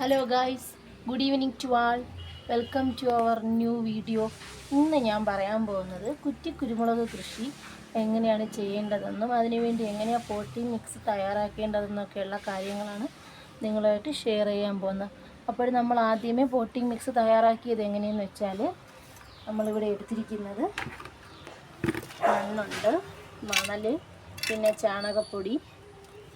Hello guys, good evening to all. Welcome to our new video. ഇന്ന് ഞാൻ പറയാൻ പോകുന്നത് കുറ്റിക്കുരുമുളക് കൃഷി എങ്ങനെയാണ് ചെയ്യേണ്ടതെന്നും അതിനുവേണ്ടി എങ്ങനെയാണ് പോട്ടിംഗ് മിക്സ് തയ്യാറാക്കേണ്ടതെന്നൊക്കെയുള്ള കാര്യങ്ങളാണ് നിങ്ങളുമായിട്ട് ഷെയർ ചെയ്യാൻ പോകുന്നത്. അപ്പോൾ നമ്മൾ ആദ്യമേ പോട്ടിംഗ് മിക്സ് തയ്യാറാക്കിയത് എങ്ങനെയെന്ന് വെച്ചാൽ, നമ്മളിവിടെ എടുത്തിരിക്കുന്നത് മണ്ണുണ്ട്, മണൽ, പിന്നെ ചാണകപ്പൊടി,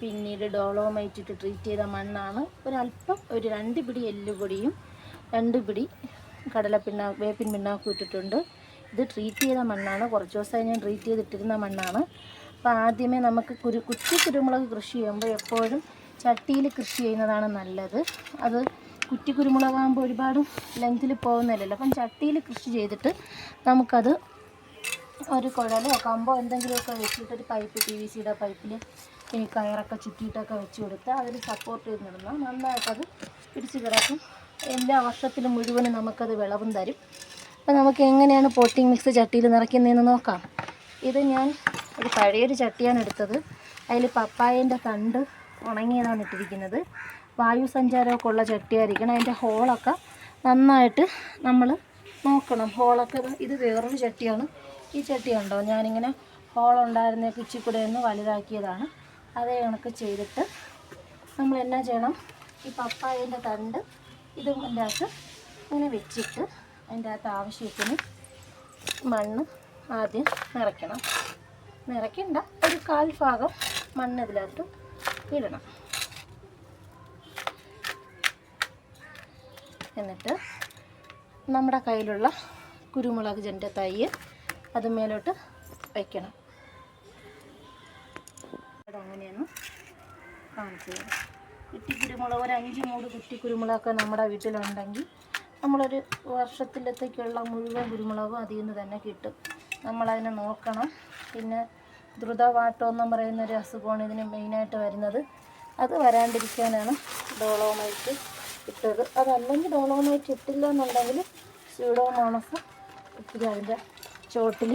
പിന്നീട് ഡോളോമൈറ്റ് ഇട്ട് ട്രീറ്റ് ചെയ്ത മണ്ണാണ്. ഒരു 2 പിടി എല്ലുപൊടിയും 2 പിടി വേപ്പിൻ പിണ്ണാക്കും ഇട്ടിട്ടുണ്ട്. ഇത് ട്രീറ്റ് ചെയ്ത മണ്ണാണ്, കുറച്ച് ദിവസമായി ഞാൻ ട്രീറ്റ് ചെയ്തിട്ടിരുന്ന മണ്ണാണ്. അപ്പോൾ ആദ്യമേ നമുക്ക് കുറ്റിക്കുരുമുളക് കൃഷി ചെയ്യുമ്പോൾ എപ്പോഴും ചട്ടിയിൽ കൃഷി ചെയ്യുന്നതാണ് നല്ലത്. അത് കുറ്റിക്കുരുമുളകാകുമ്പോൾ ഒരുപാട് ലെങ്തിൽ പോകുന്നില്ലല്ലോ. അപ്പം ചട്ടിയിൽ കൃഷി ചെയ്തിട്ട് നമുക്കത് ഒരു കുഴലോ കമ്പോ എന്തെങ്കിലുമൊക്കെ വെച്ചിട്ട് ഒരു പൈപ്പ് PVCയുടെ പൈപ്പിൽ ഈ കയറൊക്കെ ചുറ്റിയിട്ടൊക്കെ വെച്ച് കൊടുത്താൽ അതിൽ സപ്പോർട്ട് ചെയ്ത് നടന്നാൽ നന്നായിട്ടത് പിടിച്ച് കിടക്കും. എല്ലാ വർഷത്തിലും മുഴുവനും നമുക്കത് വിളവും തരും. അപ്പോൾ നമുക്ക് എങ്ങനെയാണ് പോട്ടിംഗ് മിക്സ് ചട്ടിയിൽ നിറയ്ക്കുന്നതെന്ന് നോക്കാം. ഇത് ഞാൻ ഒരു പഴയൊരു ചട്ടിയാണ് എടുത്തത്. അതിൽ പപ്പായേൻ്റെ തണ്ട് ഉണങ്ങിയതാണ് ഇട്ടിരിക്കുന്നത്. വായു സഞ്ചാരമൊക്കെ ഉള്ള ചട്ടിയായിരിക്കണം. അതിൻ്റെ ഹോളൊക്കെ നന്നായിട്ട് നമ്മൾ നോക്കണം. ഹോളൊക്കെ ഇത് വേറൊരു ചട്ടിയാണ്. ഈ ചട്ടി ഉണ്ടോ, ഞാനിങ്ങനെ ഹോളുണ്ടായിരുന്ന കുച്ചിക്കൂടെ ഒന്ന് വലുതാക്കിയതാണ്. അതേ കണക്ക് ചെയ്തിട്ട് നമ്മൾ എന്നാ ചെയ്യണം, ഈ പപ്പായേൻ്റെ തണ്ട് ഇതും അതിൻ്റെ അകത്ത് ഇങ്ങനെ വെച്ചിട്ട് അതിൻ്റെ അകത്ത് ആവശ്യത്തിന് മണ്ണ് ആദ്യം നിറയ്ക്കണ്ട, ഒരു 1/4 ഭാഗം മണ്ണ് ഇതിനകത്ത് ഇടണം. എന്നിട്ട് നമ്മുടെ കയ്യിലുള്ള കുരുമുളക് ചെൻ്റെ തൈ അത് മേലോട്ട് വയ്ക്കണം. അതങ്ങനെയൊന്ന് കാണിച്ചു തരാം. കുറ്റിക്കുരുമുളക് ഒരു 5 മൂട് കുറ്റിക്കുരുമുളകൊക്കെ നമ്മുടെ വീട്ടിലുണ്ടെങ്കിൽ നമ്മളൊരു വർഷത്തിലത്തേക്കുള്ള മുഴുവൻ കുരുമുളകും അതിൽ നിന്ന് തന്നെ കിട്ടും. നമ്മളതിനെ നോക്കണം. പിന്നെ ദ്രുതവാട്ടം എന്നും പറയുന്നൊരു അസുഖമാണ് ഇതിന് മെയിനായിട്ട് വരുന്നത്. അത് വരാണ്ടിരിക്കാനാണ് ഡോളോമൈറ്റ് ഇട്ടത്. അതല്ലെങ്കിൽ ഡോളോമൈറ്റ് ഇട്ടില്ല എന്നുണ്ടെങ്കിൽ സ്യൂഡോമോണസ് ഇത്തിരി അതിൻ്റെ ചോട്ടിൽ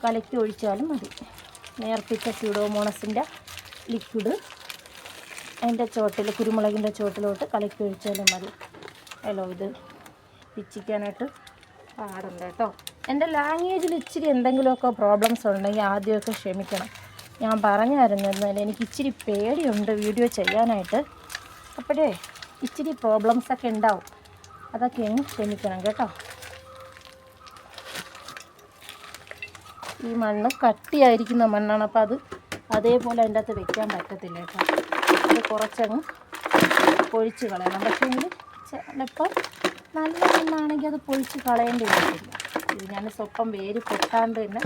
കലക്കി ഒഴിച്ചാലും മതി. നേർപ്പിച്ച സ്യൂഡോമോണസിൻ്റെ ലിക്വിഡ് അതിൻ്റെ ചോട്ടിൽ, കുരുമുളകിൻ്റെ ചോട്ടിലോട്ട് കലക്കി ഒഴിച്ചാലും മതി. ഇത് പിച്ചിക്കാനായിട്ട് പാടുണ്ട് കേട്ടോ. എൻ്റെ ലാംഗ്വേജിൽ ഇച്ചിരി എന്തെങ്കിലുമൊക്കെ പ്രോബ്ലംസ് ഉണ്ടെങ്കിൽ ആദ്യമൊക്കെ ക്ഷമിക്കണം. ഞാൻ പറഞ്ഞായിരുന്നതിൽ എനിക്ക് ഇച്ചിരി പേടിയുണ്ട് വീഡിയോ ചെയ്യാനായിട്ട്. അപ്പോഴേ ഇച്ചിരി പ്രോബ്ലംസൊക്കെ ഉണ്ടാവും, അതൊക്കെ ഒന്ന് ക്ഷമിക്കണം കേട്ടോ. ഈ മണ്ണ് കട്ടിയായിരിക്കുന്ന മണ്ണാണ്, അപ്പോൾ അത് അതേപോലെ അതിൻ്റെ അകത്ത് വെക്കാൻ പറ്റത്തില്ല കേട്ടോ. അത് കുറച്ചങ്ങ് പൊഴിച്ച് കളയണം. പക്ഷേ എങ്കിൽ ചിലപ്പോൾ നല്ല മണ്ണാണെങ്കിൽ അത് പൊഴിച്ച് കളയേണ്ടി വരത്തില്ല. ഇത് ഞാൻ സ്വപ്പം വേര് പൊട്ടാണ്ട് തന്നെ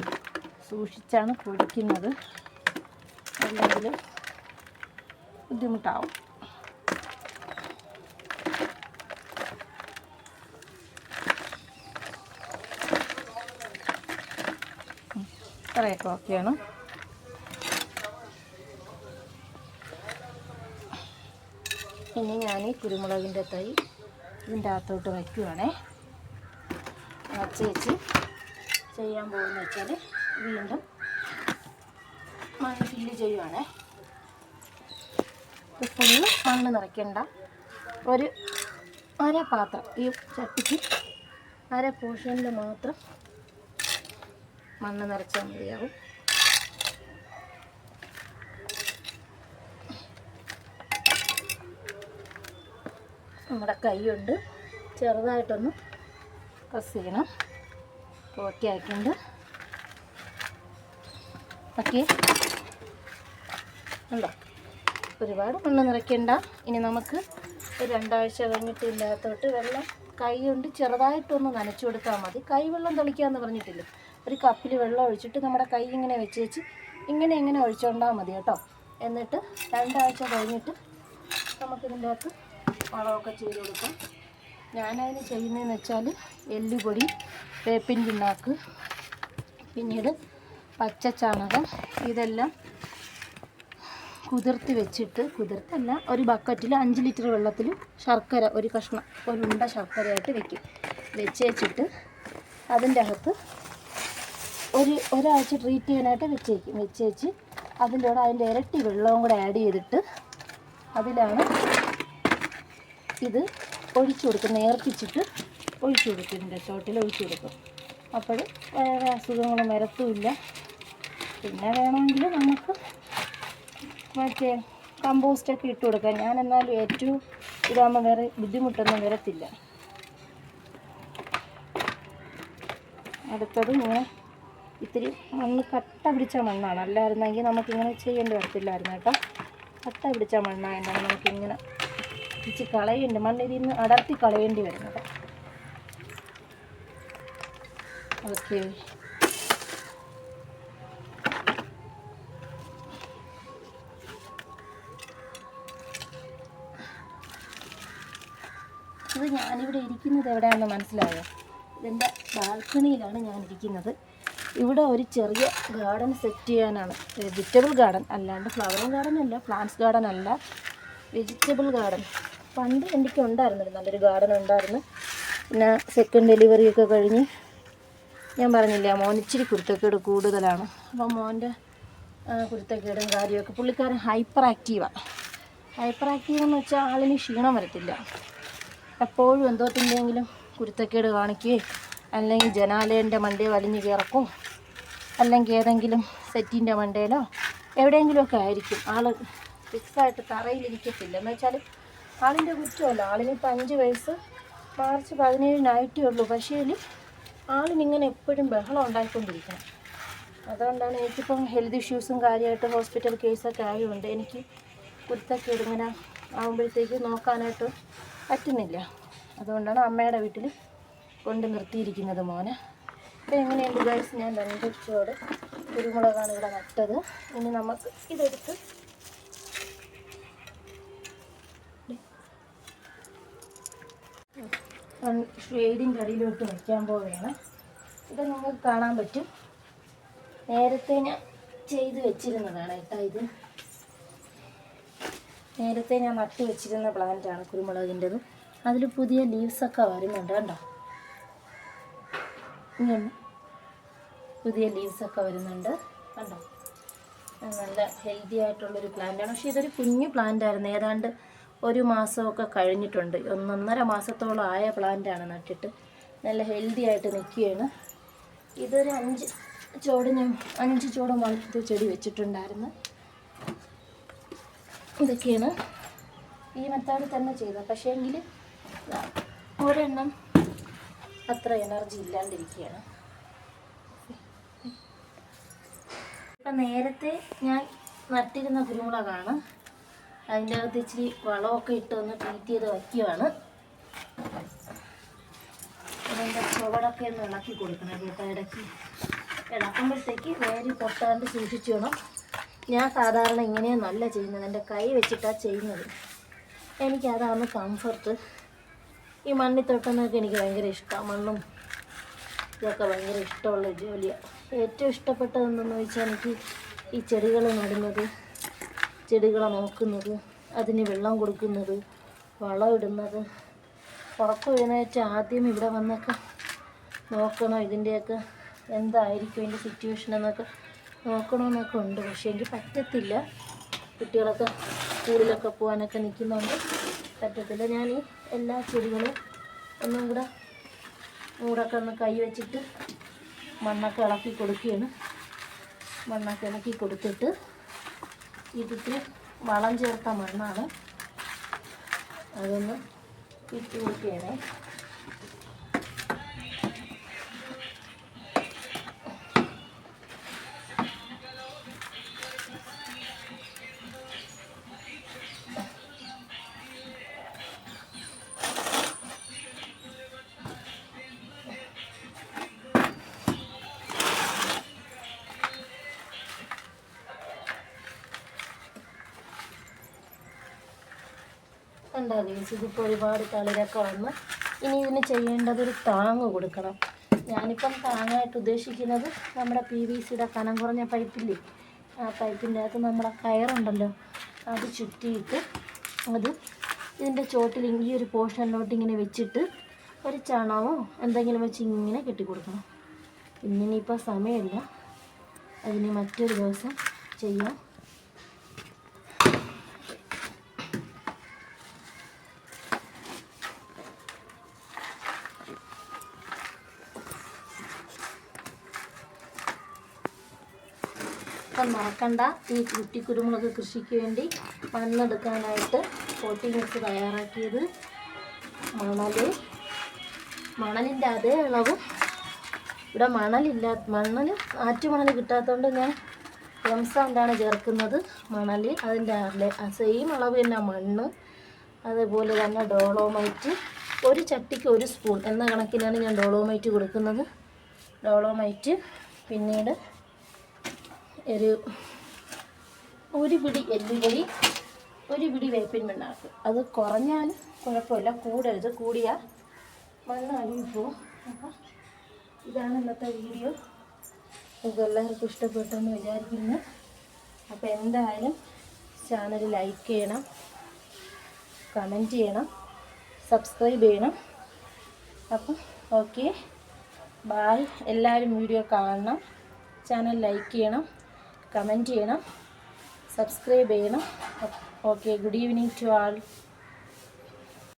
സൂക്ഷിച്ചാണ് പൊടിക്കുന്നത്, അല്ലെങ്കിൽ ബുദ്ധിമുട്ടാവും. ഇത്രയൊക്കെ ഓക്കെയാണ്. ഇനി ഞാൻ ഈ കുരുമുളകിൻ്റെ തൈ ഇതിൻ്റെ അകത്തോട്ട് വയ്ക്കുവാണേ. വച്ച് ചെയ്യാൻ പോകുന്ന വെച്ചാൽ വീണ്ടും മണ്ണ് ഫില്ല് ചെയ്യുവാണേ. ഇത് ഫുള്ള് മണ്ണ് നിറയ്ക്കണ്ട, ഒരു പാത്രം, ഈ ചട്ടിക്ക് പോർഷനിൽ മാത്രം മണ്ണ് നിറച്ചാൽ മതിയാവും. നമ്മുടെ കൈ കൊണ്ട് ചെറുതായിട്ടൊന്ന് പ്രസ് ചെയ്യണം. ഓക്കെ ആയിട്ടുണ്ട്. ഓക്കെ ഉണ്ടോ? ഒരുപാട് മണ്ണ് നിറയ്ക്കണ്ട. ഇനി നമുക്ക് ഒരു 2 ആഴ്ച കഴിഞ്ഞിട്ട് ഇല്ലാത്തോട്ട് വെള്ളം കൈ കൊണ്ട് ചെറുതായിട്ടൊന്ന് നനച്ചു കൊടുത്താൽ മതി. കൈ വെള്ളം തെളിക്കാമെന്ന് പറഞ്ഞിട്ടില്ല. ഒരു കപ്പിൽ വെള്ളം ഒഴിച്ചിട്ട് നമ്മുടെ കൈ ഇങ്ങനെ വെച്ച് ഇങ്ങനെ ഒഴിച്ചുകൊണ്ടാൽ മതി കേട്ടോ. എന്നിട്ട് 2 ആഴ്ച കഴിഞ്ഞിട്ട് നമുക്കിതിൻ്റെ അകത്ത് വളമൊക്കെ ചെയ്ത് കൊടുക്കാം. ഞാനതിന് ചെയ്യുന്നതെന്ന് വെച്ചാൽ എല്ലുപൊടി, വേപ്പിൻ പിണ്ണാക്ക്, പിന്നീട് പച്ചച്ചാണകം, ഇതെല്ലാം കുതിർത്തല്ല, ഒരു ബക്കറ്റിൽ 5 ലിറ്റർ വെള്ളത്തിൽ ശർക്കര, ഒരു കഷ്ണം, ഉണ്ട ശർക്കരയായിട്ട് വെച്ചിട്ട് അതിൻ്റെ അകത്ത് ഒരാഴ്ച ട്രീറ്റ് ചെയ്യാനായിട്ട് വെച്ചേച്ച് അതിൻ്റെ കൂടെ അതിൻ്റെ ഇരട്ടി വെള്ളവും കൂടെ ആഡ് ചെയ്തിട്ട് അതിലാണ് ഇത് ഒഴിച്ചു കൊടുക്കും, നേർപ്പിച്ചിട്ട് ഒഴിച്ചു കൊടുക്കും, ഇതിൻ്റെ ചോട്ടിൽ ഒഴിച്ചു കൊടുക്കും. അപ്പോൾ വേറെ അസുഖങ്ങളും വരത്തുമില്ല. പിന്നെ വേണമെങ്കിൽ നമുക്ക് മറ്റേ കമ്പോസ്റ്റൊക്കെ ഇട്ട് കൊടുക്കാം. ഞാൻ എന്നാലും ഏറ്റവും ഇതാകുമ്പോൾ വേറെ ബുദ്ധിമുട്ടൊന്നും വരത്തില്ല. അടുത്തത് ഇങ്ങനെ ഇത്തിരി മണ്ണ് കട്ട പിടിച്ച മണ്ണാണ്, അല്ലായിരുന്നെങ്കിൽ നമുക്കിങ്ങനെ ചെയ്യേണ്ടി വരത്തില്ലായിരുന്നു കേട്ടോ. കട്ട പിടിച്ച മണ്ണായതുകൊണ്ട് നമുക്കിങ്ങനെ ഇച്ചിരി കളയേണ്ടി, മണ്ണ് ഇതിൽ നിന്ന് അടർത്തി കളയേണ്ടി വരുന്നത്. ഓക്കെ, ഇത് ഞാനിവിടെ ഇരിക്കുന്നത് എവിടെയാണെന്ന് മനസ്സിലായോ? ഇതിൻ്റെ ബാൽക്കണിയിലാണ് ഞാൻ ഇരിക്കുന്നത്. ഇവിടെ ഒരു ചെറിയ ഗാർഡൻ സെറ്റ് ചെയ്യാനാണ്. വെജിറ്റബിൾ ഗാർഡൻ, അല്ലാണ്ട് ഫ്ലവറിങ് ഗാർഡൻ അല്ല, പ്ലാന്റ്സ് ഗാർഡൻ അല്ല, വെജിറ്റബിൾ ഗാർഡൻ. പണ്ട് എനിക്ക് ഉണ്ടായിരുന്നു, നല്ലൊരു ഗാർഡൻ ഉണ്ടായിരുന്നു. പിന്നെ സെക്കൻഡ് ഡെലിവറിയൊക്കെ കഴിഞ്ഞ് ഞാൻ പറഞ്ഞില്ല, മോൻ ഇച്ചിരി കുരുത്തക്കേട് കൂടുതലാണ്. അപ്പം മോൻ്റെ കുരുത്തക്കേടും കാര്യമൊക്കെ, പുള്ളിക്കാരൻ ഹൈപ്പർ ആക്റ്റീവാണ്. ഹൈപ്പർ ആക്റ്റീവ് എന്ന് വെച്ചാൽ ആളിന് ക്ഷീണം വരത്തില്ല. എപ്പോഴും എന്തോത്തിൻ്റെയെങ്കിലും കുരുത്തക്കേട് കാണിക്കുകയും, അല്ലെങ്കിൽ ജനാലേൻ്റെ മണ്ടയിൽ വലിഞ്ഞ് കിറക്കും, അല്ലെങ്കിൽ ഏതെങ്കിലും സെറ്റിൻ്റെ മണ്ടയിലോ എവിടെയെങ്കിലുമൊക്കെ ആയിരിക്കും. ആൾ ഫിക്സായിട്ട് തറയിലിരിക്കത്തില്ല. എന്ന് വെച്ചാൽ ആളിൻ്റെ കുറ്റമല്ല, ആളിനിപ്പോൾ 5 വയസ്സ്, മാർച്ച് 17 ഉള്ളൂ. പക്ഷേ ആളിനിങ്ങനെ എപ്പോഴും ബഹളം ഉണ്ടായിക്കൊണ്ടിരിക്കണം. അതുകൊണ്ടാണ് എനിക്കിപ്പം ഹെൽത്ത് ഇഷ്യൂസും കാര്യമായിട്ട് ഹോസ്പിറ്റൽ കേസൊക്കെ ആയതുകൊണ്ട് എനിക്ക് കുരുത്തക്കേട് ഇങ്ങനെ ആകുമ്പോഴത്തേക്ക് നോക്കാനായിട്ട് പറ്റുന്നില്ല. അതുകൊണ്ടാണ് അമ്മയുടെ വീട്ടിൽ കൊണ്ട് നിർത്തിയിരിക്കുന്നത് മോനെ. അപ്പോൾ എങ്ങനെയുണ്ട് ഗൈസ്, ഞാൻ 2 ചോട് കുരുമുളകാണ് ഇവിടെ നട്ടത്. ഇനി നമുക്ക് ഇതെടുത്ത് ഷെയ്ഡിൻ്റെ അടിയിലോട്ട് വയ്ക്കാൻ പോവുകയാണ്. ഇത് നിങ്ങൾക്ക് കാണാൻ പറ്റും, നേരത്തെ ഞാൻ ചെയ്ത് വെച്ചിരുന്നതാണ് കേട്ടോ. ഇത് നേരത്തെ ഞാൻ നട്ട് വെച്ചിരുന്ന പ്ലാന്റാണ് കുരുമുളകിൻ്റെത്. അതിൽ പുതിയ ലീവ്സൊക്കെ വരുന്നുണ്ട് കണ്ടോ, ഇങ്ങനെ പുതിയ ലീവ്സൊക്കെ വരുന്നുണ്ട് കണ്ടോ. നല്ല ഹെൽത്തി ആയിട്ടുള്ളൊരു പ്ലാന്റാണ്. പക്ഷേ ഇതൊരു കുഞ്ഞു പ്ലാന്റായിരുന്നു, ഏതാണ്ട് 1 മാസമൊക്കെ കഴിഞ്ഞിട്ടുണ്ട്. 1.5 മാസത്തോളം ആയ പ്ലാന്റാണ് നട്ടിട്ട്. നല്ല ഹെൽത്തി ആയിട്ട് നിൽക്കുകയാണ്. ഇതൊരു 5 ചോട് ഞാൻ 5 ചോട് വളർത്തി ചെടി വെച്ചിട്ടുണ്ടായിരുന്നു. ഇതൊക്കെയാണ് ഈ മെത്തേഡിൽ തന്നെ ചെയ്തത്. പക്ഷേ എങ്കിൽ ഒരെണ്ണം അത്ര എനർജി ഇല്ലാണ്ടിരിക്കുകയാണ്. ഇപ്പം നേരത്തെ ഞാൻ നട്ടിരുന്ന കുരുമുളകാണ്, അതിൻ്റെ അകത്ത് ഇച്ചിരി വളമൊക്കെ ഇട്ട് ഒന്ന് ട്രീറ്റ് ചെയ്ത് വയ്ക്കുകയാണ്. അതിൻ്റെ ചുവടൊക്കെ ഒന്ന് ഇളക്കി കൊടുക്കണം കേട്ടോ. ഇടയ്ക്ക് ഇളക്കുമ്പോഴത്തേക്ക് വേര് പൊട്ടാണ്ട് സൂക്ഷിച്ചു വേണം. ഞാൻ സാധാരണ ഇങ്ങനെയാണ് നല്ല ചെയ്യുന്നത്, എൻ്റെ കൈ വെച്ചിട്ടാണ് ചെയ്യുന്നത്. എനിക്കതാണ് കംഫർട്ട്. ഈ മണ്ണിൽ തൊട്ടുന്നതൊക്കെ എനിക്ക് ഭയങ്കര ഇഷ്ടമാണ്. മണ്ണും ഇതൊക്കെ ഭയങ്കര ഇഷ്ടമുള്ള ജോലിയാണ്. ഏറ്റവും ഇഷ്ടപ്പെട്ടത് എന്തെന്ന് വെച്ചാൽ എനിക്ക് ഈ ചെടികൾ നടുന്നത്, ചെടികളെ നോക്കുന്നത്, അതിന് വെള്ളം കൊടുക്കുന്നത്, വളം ഇടുന്നത്. ഉറക്കം എഴുന്നേറ്റ് ആദ്യം ഇവിടെ വന്നൊക്കെ നോക്കണം, ഇതിൻ്റെയൊക്കെ എന്തായിരിക്കും ഇതിൻ്റെ സിറ്റുവേഷൻ എന്നൊക്കെ നോക്കണമെന്നൊക്കെ ഉണ്ട്. പക്ഷേ എനിക്ക് പറ്റത്തില്ല, കുട്ടികളൊക്കെ സ്കൂളിലൊക്കെ പോകാനൊക്കെ നിൽക്കുന്നുണ്ട്, പറ്റത്തില്ല. ഞാൻ ഈ എല്ലാ ചെടികളും ഒന്നും കൂടെ മൂടൊക്കെ ഒന്ന് കൈ വെച്ചിട്ട് മണ്ണൊക്കെ ഇളക്കി കൊടുക്കുകയാണ്. മണ്ണൊക്കെ ഇളക്കി കൊടുത്തിട്ട് ഇതിൽ വളം ചേർത്ത മണ്ണാണ്, അതൊന്ന് ഇട്ട് കൊടുക്കുകയാണ്. ഉണ്ടാകും ഇതിപ്പോൾ ഒരുപാട് തളിരൊക്കെ വന്ന്. ഇനി ഇതിന് ചെയ്യേണ്ടതൊരു താങ്ങ് കൊടുക്കണം. ഞാനിപ്പം താങ്ങായിട്ട് ഉദ്ദേശിക്കുന്നത് നമ്മുടെ PVCയുടെ കനം കുറഞ്ഞ പൈപ്പില്ലേ, ആ പൈപ്പിൻ്റെ അകത്ത് നമ്മുടെ കയറുണ്ടല്ലോ, അത് ചുറ്റിയിട്ട് അത് ഇതിൻ്റെ ചോട്ടിൽ ഈ ഒരു പോർഷനിലോട്ട് ഇങ്ങനെ വെച്ചിട്ട് ഒരു ചണമോ എന്തെങ്കിലും വെച്ച് ഇങ്ങനെ കെട്ടിക്കൊടുക്കണം. ഇന്നിനിപ്പോൾ സമയമില്ല, അതിന് മറ്റൊരു ദിവസം ചെയ്യാം. കൂട്ടാൻ മറക്കണ്ട. ഈ കുരുമുളക് കൃഷിക്ക് വേണ്ടി മണ്ണെടുക്കാനായിട്ട് പോട്ടി മിക്സ് തയ്യാറാക്കിയത്. മണലിൻ്റെ അതേ അളവ് ഇവിടെ ആറ്റുമണൽ കിട്ടാത്തതുകൊണ്ട് ഞാൻ എംസാൻഡാണ് ചേർക്കുന്നത്. മണൽ അതിൻ്റെ സെയിം അളവ് തന്നെ മണ്ണ്, അതുപോലെ തന്നെ ഡോളോമൈറ്റ്. ഒരു ചട്ടിക്ക് 1 സ്പൂൺ എന്ന കണക്കിനാണ് ഞാൻ ഡോളോമൈറ്റ് കൊടുക്കുന്നത്. ഡോളോമൈറ്റ്, പിന്നീട് ഒരു പിടി എല്ലുപൊടി, 1 പിടി വേപ്പിൻ പിണ്ണാക്ക്. അത് കുറഞ്ഞാലും കുഴപ്പമില്ല, കൂടരുത്. കൂടിയാൽ മണ്ണ് അഴുകിപ്പോവും. അപ്പം ഇതാണ് ഇന്നത്തെ വീഡിയോ. നിങ്ങൾക്ക് എല്ലാവർക്കും ഇഷ്ടപ്പെട്ടെന്ന് വിചാരിക്കുന്നു. അപ്പോൾ എന്തായാലും ചാനൽ ലൈക്ക് ചെയ്യണം, കമൻറ്റ് ചെയ്യണം, സബ്സ്ക്രൈബ് ചെയ്യണം. അപ്പം ഓക്കെ, ബായ്. എല്ലാവരും വീഡിയോ കാണണം, ചാനൽ ലൈക്ക് ചെയ്യണം, കമൻറ്റ് ചെയ്യണം, സബ്സ്ക്രൈബ് ചെയ്യണം. Okay, good evening to all.